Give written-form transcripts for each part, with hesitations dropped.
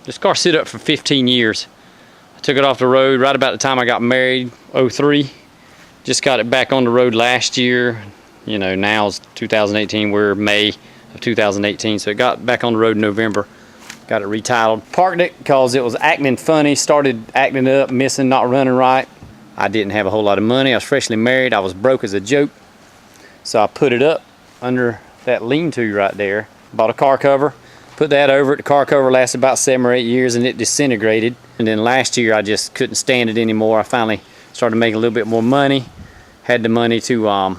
This car sit up for 15 years. I took it off the road right about the time I got married, 03. Just got it back on the road last year. You know, now it's 2018, we're May of 2018, so it got back on the road in November. Got it retitled. Parked it because it was acting funny, started acting up, missing, not running right. I didn't have a whole lot of money. I was freshly married. I was broke as a joke. So I put it up under that lean-to right there. Bought a car cover, put that over it. The car cover lasted about 7 or 8 years and it disintegrated. And then last year I just couldn't stand it anymore. I finally started making a little bit more money. Had the money to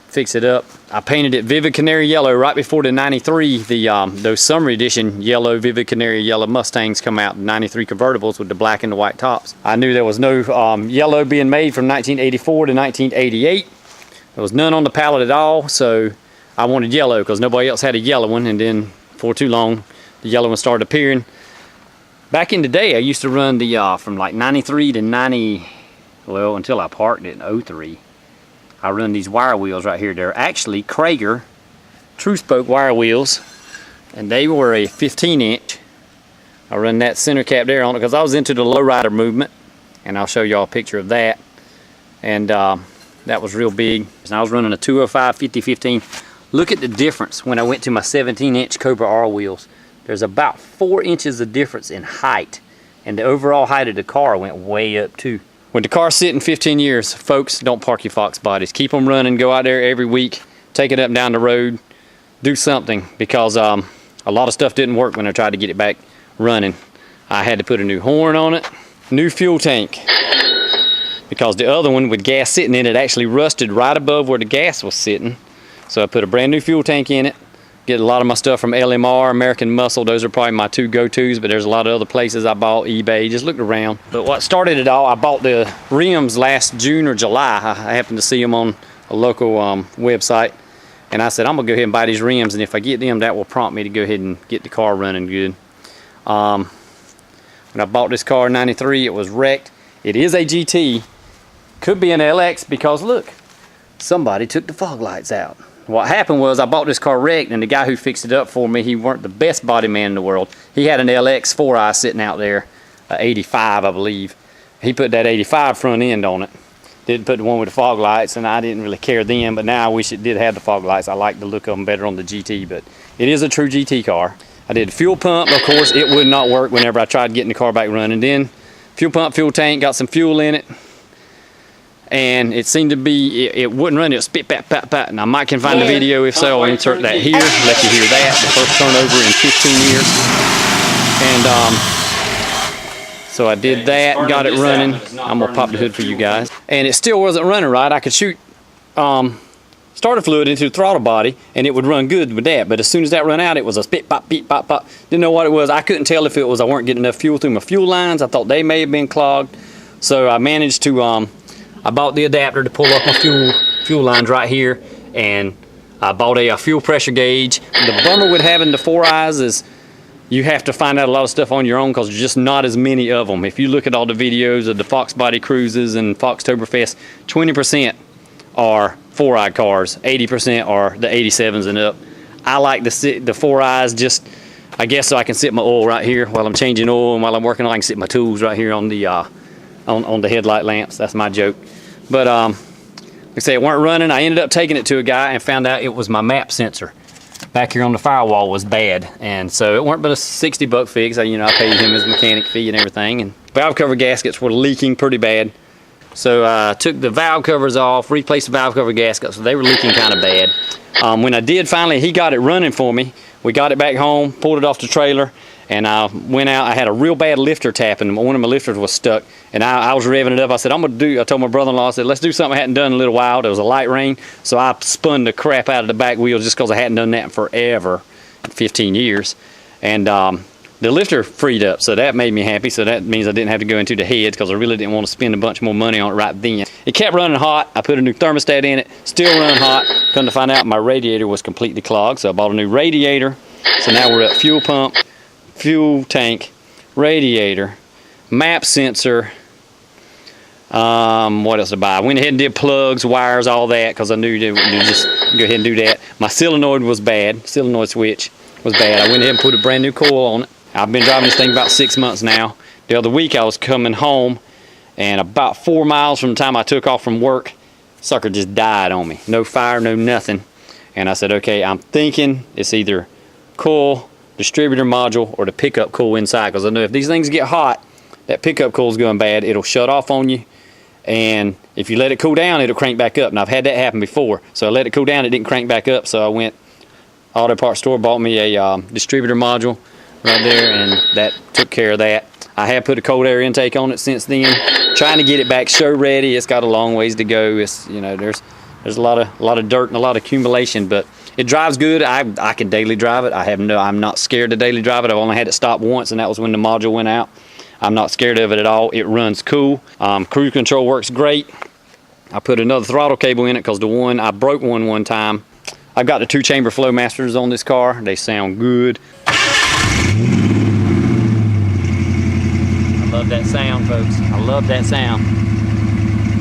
fix it up. I painted it vivid canary yellow right before the 93, those summer edition yellow, vivid canary yellow Mustangs come out, 93 convertibles with the black and the white tops. I knew there was no yellow being made from 1984 to 1988. There was none on the palette at all, so I wanted yellow because nobody else had a yellow one, and then for too long the yellow one started appearing. Back in the day I used to run the from like 93 to 90, well, until I parked it in 03. I run these wire wheels right here. They're actually Krager true spoke wire wheels, and they were a 15-inch. I run that center cap there on it because I was into the lowrider movement, and I'll show y'all a picture of that. And that was real big. And I was running a 205 50-15. Look at the difference when I went to my 17-inch Cobra R wheels. There's about 4 inches of difference in height, and the overall height of the car went way up too. When the car's sitting 15 years, folks, don't park your Fox bodies. Keep them running. Go out there every week. Take it up and down the road. Do something, because a lot of stuff didn't work when I tried to get it back running. I had to put a new horn on it. New fuel tank. Because the other one with gas sitting in it actually rusted right above where the gas was sitting. So I put a brand new fuel tank in it. Get a lot of my stuff from LMR, American Muscle. Those are probably my 2 go-tos, but there's a lot of other places I bought, eBay, just looked around. But what started it all, I bought the rims last June or July. I happened to see them on a local website, and I said, I'm gonna go ahead and buy these rims, and if I get them, that will prompt me to go ahead and get the car running good. When I bought this car in 93, it was wrecked. It is a GT, could be an LX, because look, somebody took the fog lights out. What happened was I bought this car wrecked, and the guy who fixed it up for me, he weren't the best body man in the world. He had an LX 4i sitting out there, 85 I believe. He put that 85 front end on it. Didn't put the one with the fog lights, and I didn't really care then, but now I wish it did have the fog lights. I like the look of them better on the GT, but it is a true GT car. I did the fuel pump, of course, it would not work whenever I tried getting the car back running. Then fuel pump, fuel tank, got some fuel in it. And it seemed to be, it wouldn't run, it would spit, pat, pat, pat. Now Mike can find the video, if so, I'll insert that here, let you hear that, the first turnover in 15 years. And so I did that, got it running. I'm gonna pop the hood for you guys. And it still wasn't running right. I could shoot starter fluid into the throttle body and it would run good with that, but as soon as that run out, it was a spit, pop, beep, pop, pop. Didn't know what it was. I couldn't tell if it was I weren't getting enough fuel through my fuel lines. I thought they may have been clogged. So I managed to, I bought the adapter to pull up my fuel lines right here, and I bought a fuel pressure gauge. The bummer with having the 4Is is you have to find out a lot of stuff on your own because there's just not as many of them. If you look at all the videos of the Fox Body Cruises and Foxtoberfest, 20% are 4i cars, 80% are the 87s and up. I like the 4Is just, I guess, so I can sit my oil right here while I'm changing oil, and while I'm working on, I can sit my tools right here on the on the headlight lamps. That's my joke. But like I say, it weren't running. I ended up taking it to a guy and found out it was my map sensor back here on the firewall was bad, and so it weren't but a 60-buck fix. I paid him his mechanic fee and everything, and valve cover gaskets were leaking pretty bad. So I took the valve covers off, replaced the valve cover gaskets, so they were leaking kind of bad. When I did finally, he got it running for me. We got it back home, pulled it off the trailer, and I went out. I had a real bad lifter tapping. One of my lifters was stuck, and I was revving it up. I said, I told my brother-in-law, I said, let's do something I hadn't done in a little while. There was a light rain, so I spun the crap out of the back wheels just because I hadn't done that in forever, 15 years. And the lifter freed up, so that made me happy. So that means I didn't have to go into the heads because I really didn't want to spend a bunch more money on it right then. It kept running hot. I put a new thermostat in it, still running hot. Come to find out, my radiator was completely clogged, so I bought a new radiator. So now we're at fuel pump, fuel tank, radiator, map sensor. What else to buy? I went ahead and did plugs, wires, all that, because I knew to just go ahead and do that. My solenoid was bad. Solenoid switch was bad. I went ahead and put a brand new coil on it. I've been driving this thing about 6 months now. The other week I was coming home, and about 4 miles from the time I took off from work, sucker just died on me. No fire, no nothing. And I said, okay, I'm thinking it's either coil, distributor module, or the pickup coil inside, because I know if these things get hot, that pickup coil is going bad. It'll shut off on you, and if you let it cool down, it'll crank back up. And I've had that happen before. So I let it cool down, it didn't crank back up, so I went auto parts store, bought me a distributor module right there, and that took care of that. I have put a cold air intake on it since then, trying to get it back show ready. It's got a long ways to go. It's, you know, there's a lot of dirt and a lot of accumulation, but it drives good. I can daily drive it. I'm not scared to daily drive it. I've only had it stop once, and that was when the module went out. I'm not scared of it at all. It runs cool. Cruise control works great. I put another throttle cable in it because I broke one time. I've got the 2-chamber Flowmasters on this car. They sound good. I love that sound, folks. I love that sound.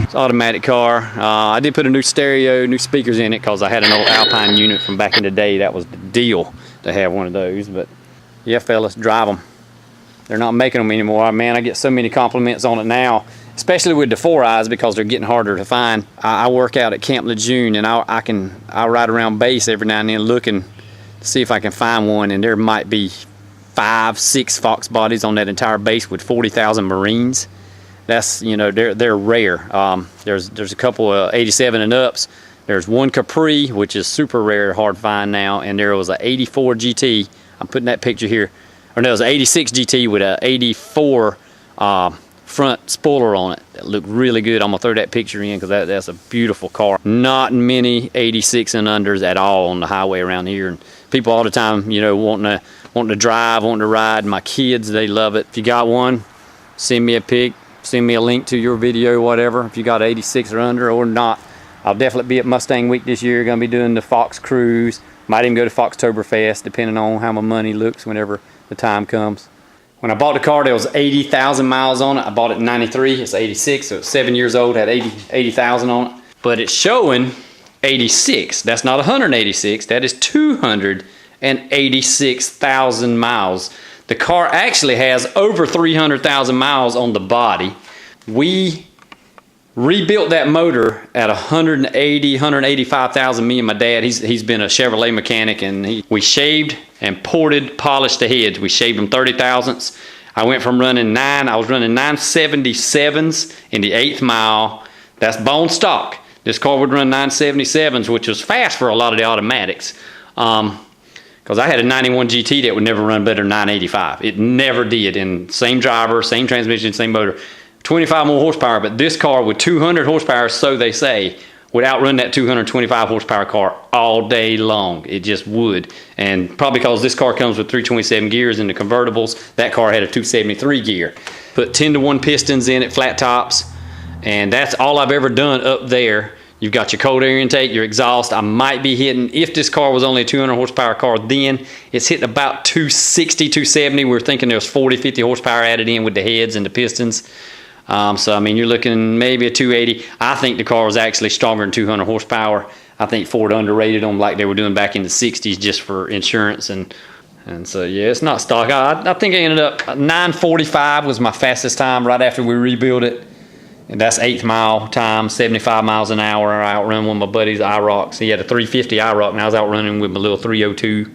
It's an automatic car. I did put a new stereo, new speakers in it because I had an old Alpine unit from back in the day. That was the deal to have one of those. But yeah, fellas, drive them. They're not making them anymore. Man, I get so many compliments on it now, especially with the 4eyes, because they're getting harder to find. I work out at Camp Lejeune, and I ride around base every now and then looking to see if I can find one, and there might be 5, 6 Fox bodies on that entire base with 40,000 Marines. That's, you know, they're rare. There's a couple of 87 and ups. There's one Capri, which is super rare, hard to find now, and there was an 84 GT. I'm putting that picture here. Or no, it was an 86 GT with an 84 front spoiler on it. That looked really good. I'm gonna throw that picture in because that's a beautiful car. Not many 86 and unders at all on the highway around here, and people all the time, you know, wanting to drive, wanting to ride. My kids, they love it. If you got one, send me a pic, send me a link to your video, whatever. If you got 86 or under or not, I'll definitely be at Mustang Week this year. Gonna be doing the Fox Cruise. Might even go to Foxtoberfest, depending on how my money looks whenever the time comes. When I bought the car, there was 80,000 miles on it. I bought it in 93, it's 86, so it's 7 years old, had 80,000 on it. But it's showing 86. That's not 186, that is 286,000 miles. The car actually has over 300,000 miles on the body. We rebuilt that motor at 185,000. Me and my dad, he's been a Chevrolet mechanic, and we shaved and ported, polished the heads. We shaved them 30 thousandths. I went from I was running 977s in the 8th mile. That's bone stock. This car would run 977s, which was fast for a lot of the automatics. Because I had a 91 GT that would never run better than 985. It never did. And same driver, same transmission, same motor. 25 more horsepower, but this car with 200 horsepower, so they say, would outrun that 225 horsepower car all day long. It just would. And probably because this car comes with 327 gears in the convertibles, that car had a 273 gear. Put 10-to-1 pistons in it, flat tops, and that's all I've ever done up there. You've got your cold air intake, your exhaust. I might be hitting, if this car was only a 200 horsepower car then, it's hitting about 260, 270. We're thinking there's 40, 50 horsepower added in with the heads and the pistons. So, I mean, you're looking maybe a 280. I think the car was actually stronger than 200 horsepower. I think Ford underrated them like they were doing back in the 60s just for insurance. And so, yeah, it's not stock. I think I ended up, 945 was my fastest time right after we rebuilt it. And that's 8th mile time, 75 miles an hour. I outrun one of my buddies' IROCs. He had a 350 IROC, and I was outrunning with my little 302.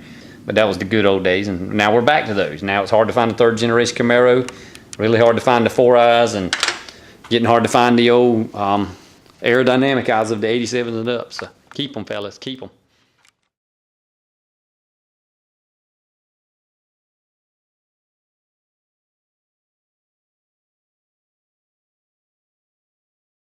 But that was the good old days, and now we're back to those. Now it's hard to find a 3rd generation Camaro. Really hard to find the 4eyes, and getting hard to find the old aerodynamic eyes of the 87s and up. So keep them, fellas, keep them.